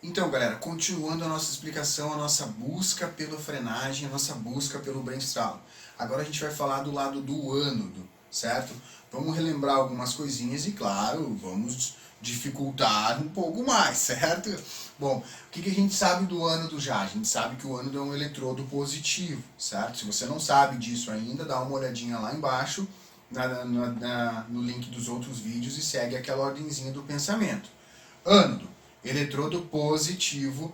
Então, galera, continuando a nossa explicação, a nossa busca pela frenagem, a nossa busca pelo brainstorm. Agora a gente vai falar do lado do ânodo, certo? Vamos relembrar algumas coisinhas e, claro, vamos dificultar um pouco mais, certo? Bom, o que a gente sabe do ânodo já? A gente sabe que o ânodo é um eletrodo positivo, certo? Se você não sabe disso ainda, dá uma olhadinha lá embaixo no link dos outros vídeos e segue aquela ordemzinha do pensamento. Ânodo, eletrodo positivo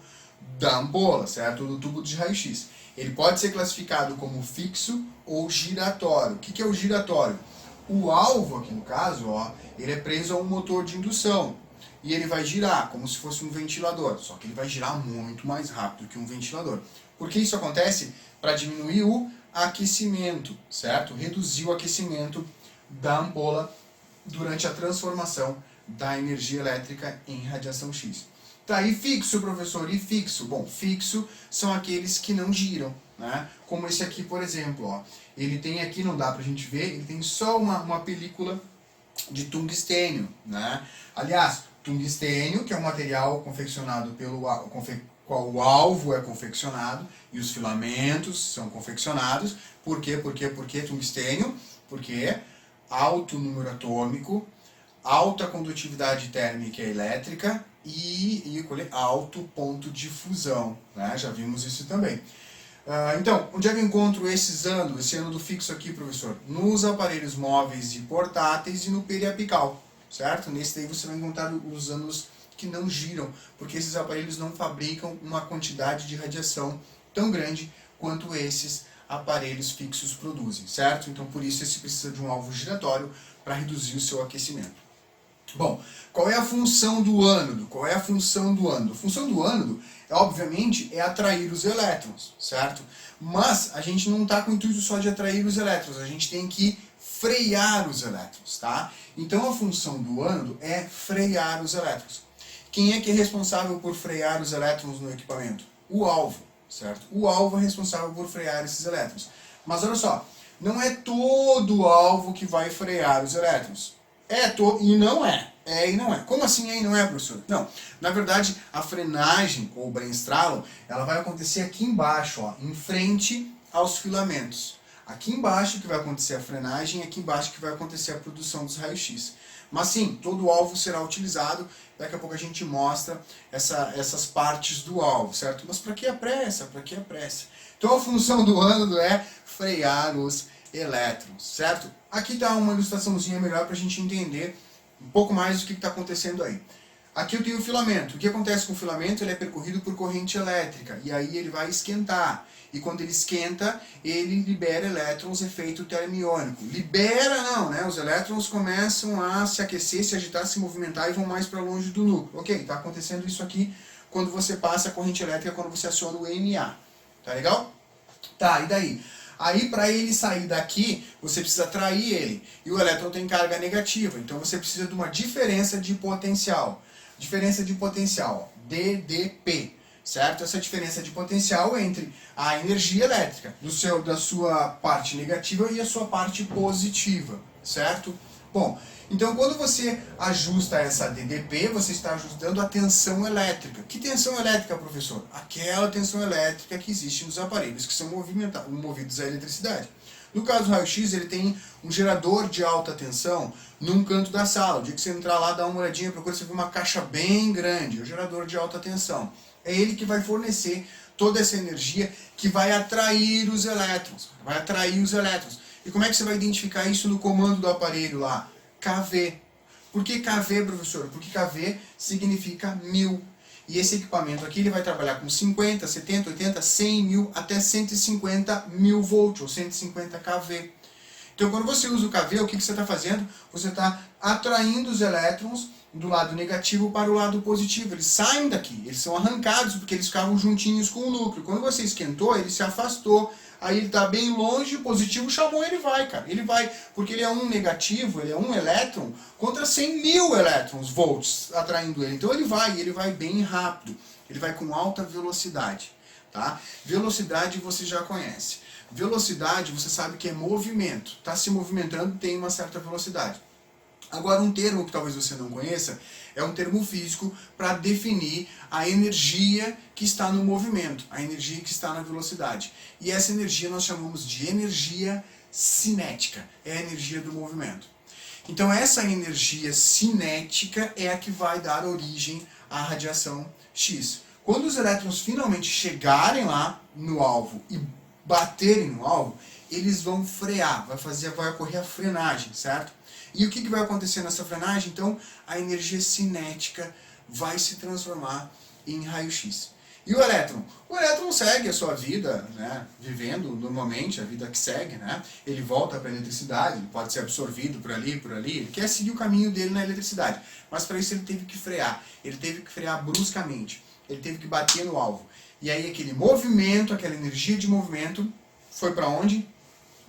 da ampola, certo? Do tubo de raio-x. Ele pode ser classificado como fixo ou giratório. O que é o giratório? O alvo, aqui no caso, ó, ele é preso a um motor de indução. E ele vai girar, como se fosse um ventilador. Só que ele vai girar muito mais rápido que um ventilador. Por que isso acontece? Para diminuir o aquecimento, certo? Reduzir o aquecimento da ampola durante a transformação da energia elétrica em radiação X. Tá, e fixo, professor? E fixo? Bom, fixo são aqueles que não giram, né? Como esse aqui, por exemplo, ó. Ele tem aqui, não dá pra gente ver, ele tem só uma película de tungstênio, né? Aliás, tungstênio, que é um material confeccionado qual o alvo é confeccionado e os filamentos são confeccionados. Por quê? Por que tungstênio? Porque alto número atômico, alta condutividade térmica e elétrica e alto ponto de fusão, né? Já vimos isso também. Então, onde é que eu encontro esse ânodo fixo aqui, professor? Nos aparelhos móveis e portáteis e no periapical, certo? Nesse daí você vai encontrar os ânodos que não giram, porque esses aparelhos não fabricam uma quantidade de radiação tão grande quanto esses aparelhos fixos produzem, certo? Então, por isso, esse precisa de um alvo giratório para reduzir o seu aquecimento. Bom, qual é a função do ânodo? Qual é a função do ânodo? A função do ânodo, obviamente, é atrair os elétrons, certo? Mas a gente não está com o intuito só de atrair os elétrons, a gente tem que frear os elétrons, tá? Então a função do ânodo é frear os elétrons. Quem é que é responsável por frear os elétrons no equipamento? O alvo, certo? O alvo é responsável por frear esses elétrons. Mas olha só, não é todo o alvo que vai frear os elétrons. E não é. É e não é. Como assim é e não é, professor? Não. Na verdade, a frenagem, ou brainstorm, ela vai acontecer aqui embaixo, ó, em frente aos filamentos. Aqui embaixo que vai acontecer a frenagem, aqui embaixo que vai acontecer a produção dos raios-x. Mas sim, todo o alvo será utilizado. Daqui a pouco a gente mostra essas partes do alvo, certo? Mas para que a pressa? Para que a pressa? Então a função do ânodo é frear os elétrons, certo? Aqui está uma ilustraçãozinha melhor para a gente entender um pouco mais do que está acontecendo aí. Aqui eu tenho o filamento. O que acontece com o filamento? Ele é percorrido por corrente elétrica e aí ele vai esquentar. E quando ele esquenta, ele libera elétrons, efeito termiônico. Libera não, né? Os elétrons começam a se aquecer, se agitar, se movimentar e vão mais para longe do núcleo. Ok, está acontecendo isso aqui quando você passa a corrente elétrica, quando você aciona o NA. Tá legal? Tá, e daí? Aí, para ele sair daqui, você precisa atrair ele. E o elétron tem carga negativa, então você precisa de uma diferença de potencial. Diferença de potencial, DDP, certo? Essa diferença de potencial entre a energia elétrica da sua parte negativa e a sua parte positiva, certo? Bom, então quando você ajusta essa DDP, você está ajustando a tensão elétrica. Que tensão elétrica, professor? Aquela tensão elétrica que existe nos aparelhos que são movidos à eletricidade. No caso do raio-x, ele tem um gerador de alta tensão num canto da sala. O dia que você entrar lá, dá uma olhadinha, procura, você vê uma caixa bem grande, é o gerador de alta tensão. É ele que vai fornecer toda essa energia que vai atrair os elétrons. Vai atrair os elétrons. E como é que você vai identificar isso no comando do aparelho lá? KV. Por que KV, professor? Porque KV significa 1000. E esse equipamento aqui ele vai trabalhar com 50, 70, 80, 100 mil, até 150 mil volts, ou 150 kV. Então, quando você usa o KV, o que você está fazendo? Você está atraindo os elétrons do lado negativo para o lado positivo. Eles saem daqui, eles são arrancados porque eles ficavam juntinhos com o núcleo. Quando você esquentou, ele se afastou. Aí ele está bem longe, o positivo chamou, ele vai, cara. Ele vai, porque ele é um negativo, ele é um elétron contra 100 mil elétrons, volts, atraindo ele. Então ele vai bem rápido. Ele vai com alta velocidade, tá? Velocidade você já conhece. Velocidade você sabe que é movimento. Está se movimentando, tem uma certa velocidade. Agora, um termo que talvez você não conheça é um termo físico para definir a energia que está no movimento, a energia que está na velocidade. E essa energia nós chamamos de energia cinética, é a energia do movimento. Então essa energia cinética é a que vai dar origem à radiação X. Quando os elétrons finalmente chegarem lá no alvo e baterem no alvo, eles vão frear, vai ocorrer a frenagem, certo? E o que vai acontecer nessa frenagem? Então, a energia cinética vai se transformar em raio-x. E o elétron? O elétron segue a sua vida, né, vivendo normalmente, a vida que segue, né? Ele volta para a eletricidade, ele pode ser absorvido por ali, ele quer seguir o caminho dele na eletricidade. Mas para isso ele teve que frear, bruscamente, ele teve que bater no alvo. E aí aquele movimento, aquela energia de movimento, foi para onde?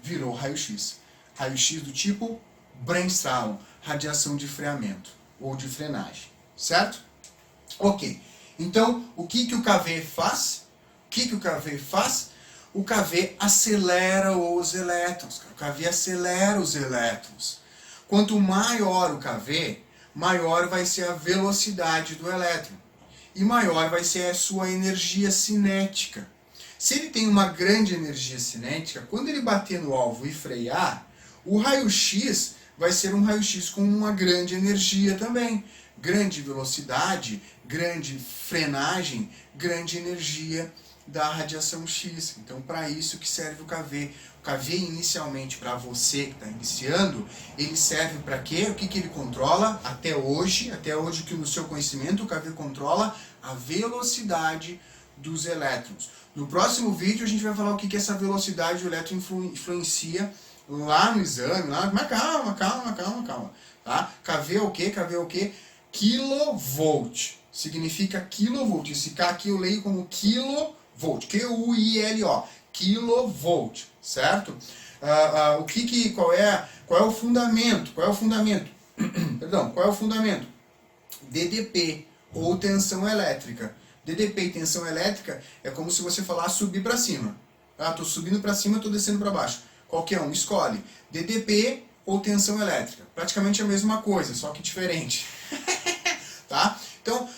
Virou raio-x. Raio-x do tipo Bremsstrahlung, radiação de freamento ou de frenagem, certo? Ok, então o que o KV faz? O KV acelera os elétrons. O KV acelera os elétrons. Quanto maior o KV, maior vai ser a velocidade do elétron. E maior vai ser a sua energia cinética. Se ele tem uma grande energia cinética, quando ele bater no alvo e frear, o raio-x vai ser um raio-x com uma grande energia também. Grande velocidade, grande frenagem, grande energia da radiação X. Então, para isso que serve o KV. O KV, inicialmente, para você que está iniciando, ele serve para quê? O que ele controla? Até hoje que no seu conhecimento, o KV controla a velocidade dos elétrons. No próximo vídeo, a gente vai falar o que essa velocidade do elétron influencia lá no exame, lá, mas calma. Tá? KV é o quê? KV é o quê? Kilovolt. Significa kilovolt. Esse K aqui eu leio como kilovolt. Q-U-I-L-O. Kilovolt. Certo? Qual é o fundamento? Perdão, qual é o fundamento? DDP, ou tensão elétrica. DDP e tensão elétrica é como se você falar subir para cima. Estou subindo para cima, estou descendo para baixo. Qualquer um, escolhe. DDP ou tensão elétrica. Praticamente a mesma coisa, só que diferente. Tá? Então,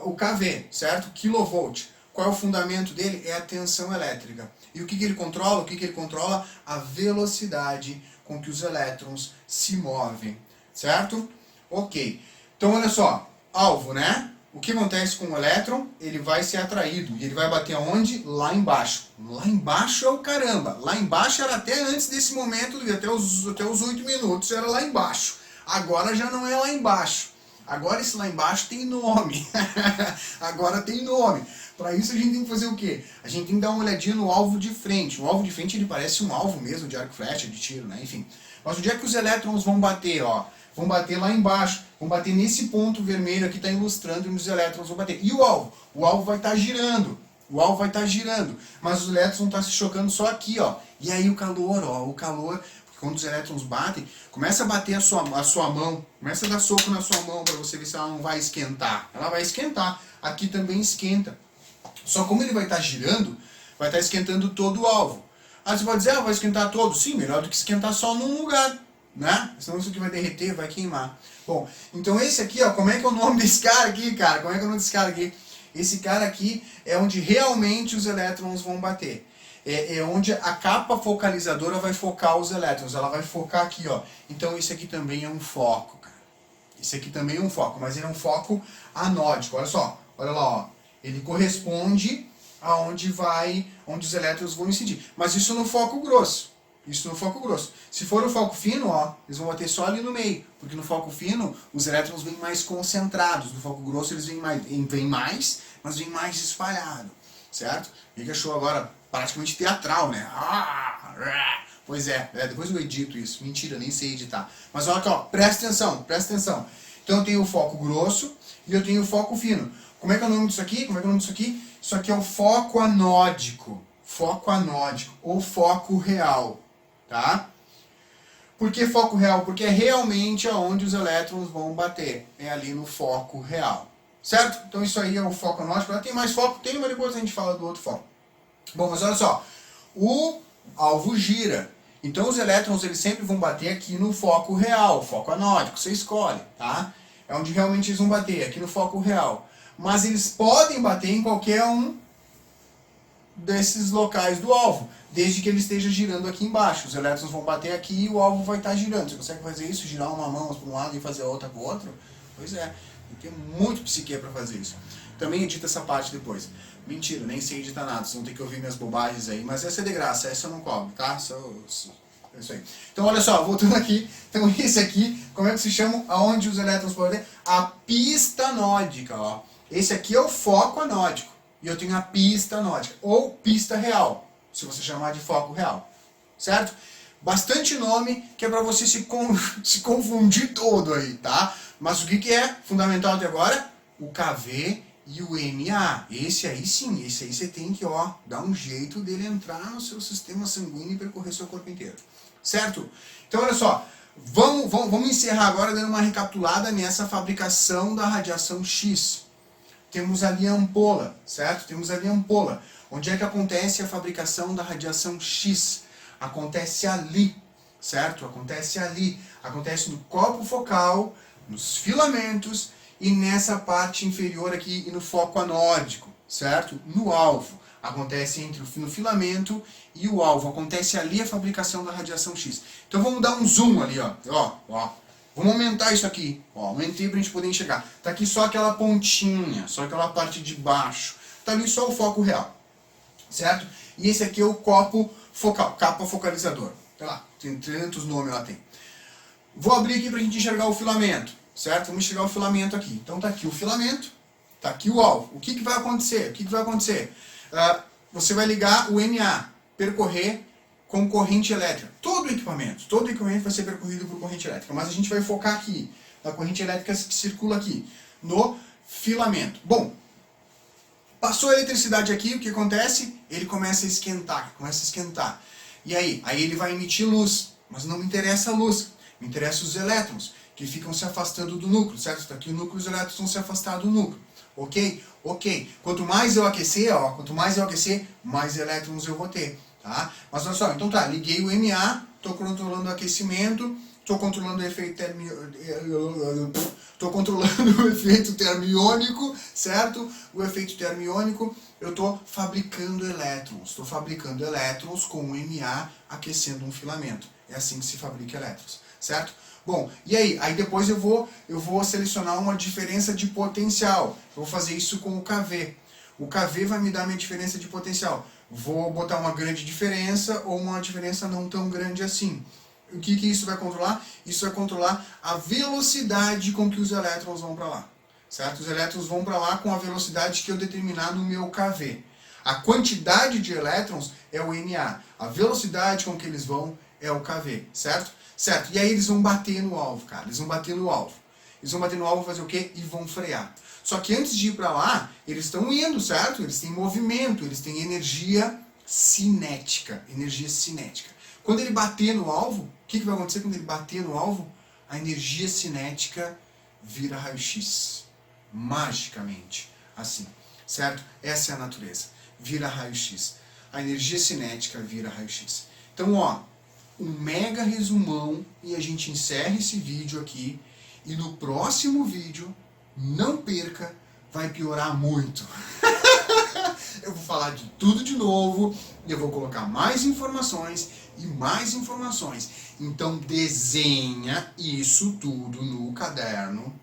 o KV, certo? Kilovolt. Qual é o fundamento dele? É a tensão elétrica. E o que ele controla? Ele controla a velocidade com que os elétrons se movem. Certo? Ok. Então, olha só. Alvo, né? O que acontece com o elétron? Ele vai ser atraído. E ele vai bater aonde? Lá embaixo. Lá embaixo é o caramba. Lá embaixo era até antes desse momento, até os 8 minutos, era lá embaixo. Agora já não é lá embaixo. Agora esse lá embaixo tem nome. Agora tem nome. Para isso a gente tem que fazer o quê? A gente tem que dar uma olhadinha no alvo de frente. O alvo de frente ele parece um alvo mesmo de arco e flecha, de tiro, né? Enfim. Mas onde é que os elétrons vão bater? Ó? Vão bater lá embaixo. Vão bater nesse ponto vermelho aqui, está ilustrando, e os elétrons vão bater. E o alvo? O alvo vai estar girando. Mas os elétrons vão estar se chocando só aqui, ó. E aí o calor, quando os elétrons batem, começa a bater a sua mão, começa a dar soco na sua mão para você ver se ela não vai esquentar. Ela vai esquentar. Aqui também esquenta. Só como ele vai estar girando, vai estar esquentando todo o alvo. Aí você pode dizer, vai esquentar todo? Sim, melhor do que esquentar só num lugar, né? Senão isso aqui vai derreter, vai queimar. Bom, então esse aqui, ó, como é que é o nome desse cara aqui, cara? Esse cara aqui é onde realmente os elétrons vão bater. É onde a capa focalizadora vai focar os elétrons. Ela vai focar aqui, ó. Então esse aqui também é um foco, cara. Esse aqui também é um foco, mas ele é um foco anódico. Olha só, olha lá, ó. Ele corresponde aonde os elétrons vão incidir. Mas isso no foco grosso. Se for no foco fino, ó, eles vão bater só ali no meio. Porque no foco fino, os elétrons vêm mais concentrados. No foco grosso, eles vêm mais, mas vêm mais espalhado. Certo? E que achou agora praticamente teatral, né? Pois é, depois eu edito isso. Mentira, nem sei editar. Mas olha aqui, ó, presta atenção. Então eu tenho o foco grosso e eu tenho o foco fino. Como é que é o nome disso aqui? Isso aqui é o foco anódico. Ou foco real. Tá? Por que foco real? Porque é realmente aonde os elétrons vão bater. É ali no foco real. Certo? Então isso aí é o foco anódico. Tem mais foco? Mas depois a gente fala do outro foco. Bom, mas olha só. O alvo gira. Então os elétrons eles sempre vão bater aqui no foco real, foco anódico, você escolhe, tá? É onde realmente eles vão bater, aqui no foco real. Mas eles podem bater em qualquer um desses locais do alvo, desde que ele esteja girando aqui embaixo. Os elétrons vão bater aqui e o alvo vai estar girando. Você consegue fazer isso, girar uma mão para um lado e fazer a outra para o outro? Pois é, tem que ter muito psique para fazer isso. Também edita essa parte depois. Mentira, nem sei editar nada, vocês vão ter que ouvir minhas bobagens aí, mas essa é de graça, essa eu não cobro, tá? É isso aí. Então olha só, voltando aqui, então esse aqui, como é que se chama? Aonde os elétrons podem? A pista anódica, ó. Esse aqui é o foco anódico, e eu tenho a pista anódica, ou pista real, se você chamar de foco real, certo? Bastante nome que é para você se confundir todo aí, tá? Mas o que é fundamental até agora? O KV e o MA. Esse aí sim, esse aí você tem que, ó, dar um jeito dele entrar no seu sistema sanguíneo e percorrer seu corpo inteiro. Certo? Então olha só, vamos encerrar agora dando uma recapitulada nessa fabricação da radiação X. Temos ali a ampola, certo? Temos ali a ampola. Onde é que acontece a fabricação da radiação X? Acontece ali, certo? Acontece ali. Acontece no copo focal, nos filamentos e nessa parte inferior aqui e no foco anódico, certo? No alvo. Acontece entre no filamento e o alvo. Acontece ali a fabricação da radiação X. Então vamos dar um zoom ali, ó. Ó. Vamos aumentar isso aqui. Ó, aumentei para a gente poder enxergar. Tá aqui só aquela pontinha, só aquela parte de baixo. Tá ali só o foco real, certo? E esse aqui é o copo focal, capa focalizador. Tá lá, tem tantos nomes lá tem. Vou abrir aqui para a gente enxergar o filamento, certo? Vamos enxergar o filamento aqui. Então tá aqui o filamento, tá aqui o alvo. O que vai acontecer? Você vai ligar o MA, percorrer com corrente elétrica. Todo equipamento vai ser percorrido por corrente elétrica, mas a gente vai focar aqui na corrente elétrica que circula aqui, no filamento. Bom, passou a eletricidade aqui, o que acontece? Ele começa a esquentar, E aí ele vai emitir luz, mas não me interessa a luz, me interessa os elétrons, que ficam se afastando do núcleo, certo? Está aqui o núcleo, os elétrons vão se afastar do núcleo. Ok? Quanto mais eu aquecer, mais elétrons eu vou ter. Tá? Mas olha só, então tá, liguei o MA, estou controlando o aquecimento, estou controlando o efeito termiônico, certo? O efeito termiônico, eu estou fabricando elétrons com o MA aquecendo um filamento. É assim que se fabrica elétrons, certo? Bom, e aí? Aí depois eu vou selecionar uma diferença de potencial. Eu vou fazer isso com o KV. O KV vai me dar a minha diferença de potencial. Vou botar uma grande diferença ou uma diferença não tão grande assim. O que isso vai controlar? Isso vai controlar a velocidade com que os elétrons vão para lá. Certo? Os elétrons vão para lá com a velocidade que eu determinar no meu KV. A quantidade de elétrons é o NA. A velocidade com que eles vão é o KV. Certo? Certo. E aí eles vão bater no alvo, cara. Eles vão bater no alvo. Fazer o quê? E vão frear. Só que antes de ir para lá, eles estão indo, certo? Eles têm movimento, eles têm energia cinética. Quando ele bater no alvo, o que vai acontecer quando ele bater no alvo? A energia cinética vira raio-x. Magicamente. Assim. Certo? Essa é a natureza. Vira raio-x. A energia cinética vira raio-x. Então, ó, um mega resumão e a gente encerra esse vídeo aqui. E no próximo vídeo, não perca, vai piorar muito. Eu vou falar de tudo de novo, e eu vou colocar mais informações e mais informações. Então desenha isso tudo no caderno,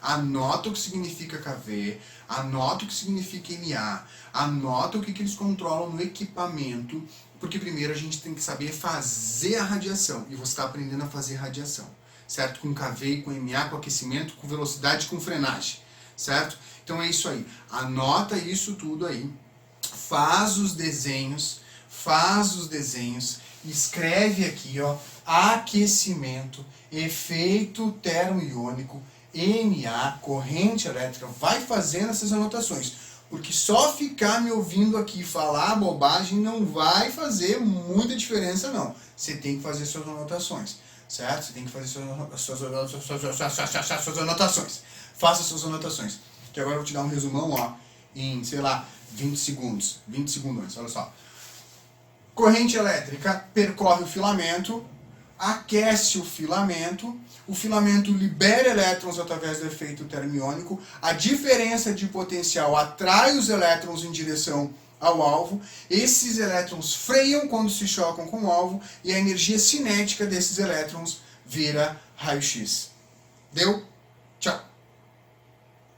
anota o que significa KV, anota o que significa MA, anota o que eles controlam no equipamento, porque primeiro a gente tem que saber fazer a radiação, e você está aprendendo a fazer radiação. Certo? Com KV, com MA, com aquecimento, com velocidade, com frenagem, certo? Então é isso aí. Anota isso tudo aí. Faz os desenhos, escreve aqui, ó, aquecimento, efeito termoiônico, MA, corrente elétrica. Vai fazendo essas anotações, porque só ficar me ouvindo aqui falar bobagem não vai fazer muita diferença, não. Você tem que fazer suas anotações. Certo? Você tem que fazer suas anotações. Faça suas anotações. Que agora eu vou te dar um resumão, ó, em, sei lá, 20 segundos. 20 segundos, olha só. Corrente elétrica percorre o filamento, aquece o filamento libera elétrons através do efeito termiônico, a diferença de potencial atrai os elétrons em direção ao alvo, esses elétrons freiam quando se chocam com o alvo e a energia cinética desses elétrons vira raio-x. Deu?